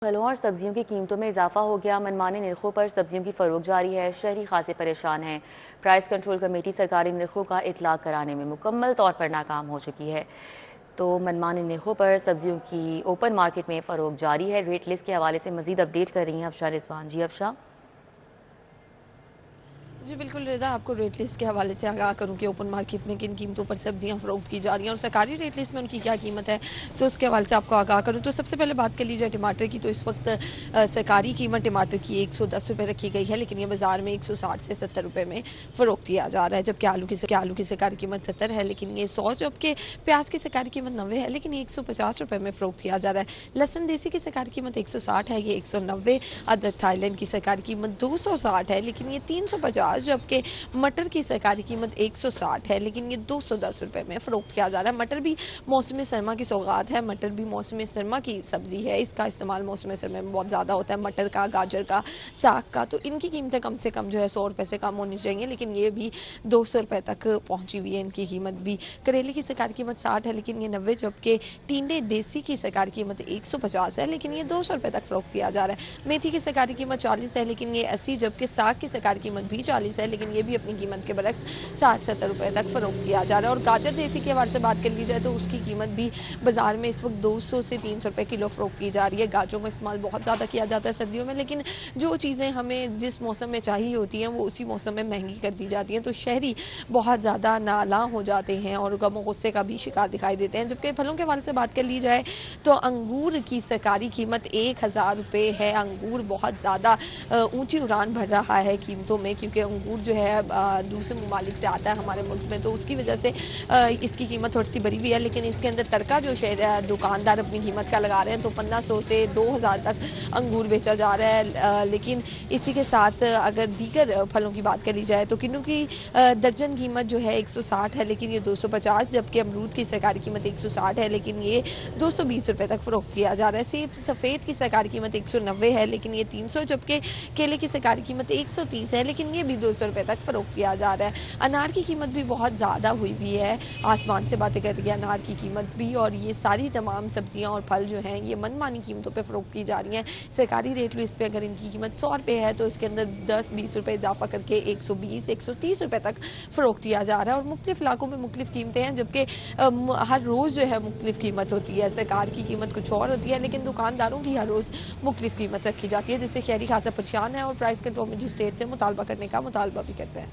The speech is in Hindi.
फलों और सब्जियों की कीमतों में इजाफा हो गया। मनमाने निर्खों पर सब्जियों की फरोख्त जारी है। शहरी खासे परेशान हैं। प्राइस कंट्रोल कमेटी सरकारी निर्खों का इतलाक कराने में मुकम्मल तौर पर नाकाम हो चुकी है। तो मनमाने निर्खों पर सब्जियों की ओपन मार्केट में फरोख्त जारी है। रेट लिस्ट के हवाले से मजीद अपडेट कर रही हैं अफशा रिजवान। जी अफशा। जी बिल्कुल रिज़ा, आपको रेट लिस्ट के हवाले से आगाह करूँ कि ओपन मार्केट में किन कीमतों पर सब्जियां फ़रोख्त की जा रही हैं और सरकारी रेट लिस्ट में उनकी क्या कीमत है, तो उसके हवाले से आपको आगाह करूँ तो सबसे पहले बात कर ली जाए टमाटर की, तो इस वक्त सरकारी कीमत टमाटर की 110 रुपये रखी गई है, लेकिन ये बाज़ार में 160 से 70 रुपये में फ़रोख्त किया जा रहा है। जबकि आलू की सरकारी कीमत 70 है, लेकिन ये 100, जबकि प्याज की सरकारी कीमत 90 है, लेकिन ये 150 रुपये में फ़रोख्त किया जा रहा है। लहसुन देसी की सरकारी कीमत 160 है, ये 190। अदरक थाईलैंड की सरकारी कीमत 260 है, लेकिन ये 350। जबकि मटर की सरकारी कीमत 160 है, लेकिन ये 210 रुपये में फ़रोख्त किया जा रहा है। मटर भी मौसम सरमा की सौगात है। मटर भी मौसम सरमा की सब्ज़ी है। इसका इस्तेमाल मौसम सरमा में बहुत ज़्यादा होता है, मटर का, गाजर का, साग का। तो इनकी कीमतें कम से कम जो है 100 रुपये से कम होनी चाहिए, लेकिन ये भी 200 रुपये तक पहुँची हुई है इनकी कीमत भी। करेले की सरकारी कीमत 60 है, लेकिन ये 90। जबकि टिंडे देसी की सरकारी कीमत 150 है, लेकिन ये 200 रुपये तक फ़रोख्त किया जा रहा है। मेथी की सरकारी कीमत 40 है, लेकिन ये 80। जबकि साग की सरकारी कीमत भी 40 है, लेकिन ये भी अपनी कीमत के बरक्स 60-70 रुपये तक फ़रोख्त किया जा रहा है। और गाजर देसी के हवाले से बात कर ली जाए तो उसकी कीमत भी बाज़ार में इस वक्त 200 से 300 रुपये किलो फ़रोख्त की जा रही है। गाजरों का इस्तेमाल बहुत ज़्यादा किया जाता है सर्दियों में, लेकिन जो चीज़ें हमें जिस मौसम में चाहिए होती हैं वो उसी मौसम में महंगी कर दी जाती हैं, तो शहरी बहुत ज़्यादा नाला हो जाते हैं और गम गुस्से का भी शिकार दिखाई देते हैं। जबकि फलों के हवाले से बात कर ली जाए तो अंगूर की सरकारी कीमत 1000 रुपये है। अंगूर बहुत ज़्यादा ऊँची उड़ान भर रहा है कीमतों में, क्योंकि अंगूर जो है दूसरे ममालिक से आता है हमारे मुल्क में, तो उसकी वजह से इसकी कीमत थोड़ी सी बढ़ी हुई है। लेकिन इसके अंदर तड़का जो शहर दुकानदार अपनी कीमत का लगा रहे हैं, तो 1500 से 2000 तक अंगूर बेचा जा रहा है। लेकिन इसी के साथ अगर दीगर फलों की बात करी जाए तो किन्नू की दर्जन कीमत जो है 160 है, लेकिन ये 250। जबकि अमरूद की सरकारी कीमत 160 है, लेकिन ये 220 रुपये तक फ़रोख्त किया जा रहा है। सेब सफ़ेद की सरकारी कीमत 190 है, लेकिन ये 300। जबकि केले की सरकारी कीमत 130 है, लेकिन ये भी 200 रुपये तक फ़रोख्त किया जा रहा है। अनार की कीमत भी बहुत ज़्यादा हुई भी है, आसमान से बातें कर रही है अनार की कीमत भी। और ये सारी तमाम सब्जियां और फल जो हैं ये मनमानी कीमतों पे फ़रोख्त की जा रही हैं। सरकारी रेट लिस्ट पे अगर इनकी कीमत 100 रुपये है, तो इसके अंदर 10-20 रुपये इजाफा करके 120-130 रुपये तक फ़रोख्त किया जा रहा है। और मुख्तलिफ़ इलाकों में मुख्तलिफ़ कीमतें हैं, जबकि हर रोज़ जो है मुख्तलिफ़ कीमत होती है। सरकार की कीमत कुछ और होती है, लेकिन दुकानदारों की हर रोज़ मुख्तलिफ़ कीमत रखी जाती है, जिससे शहरी खासा परेशान है और प्राइस कंट्रोल में जिस स्टेट से मुतालबा करने का मुतालबा भी करते हैं।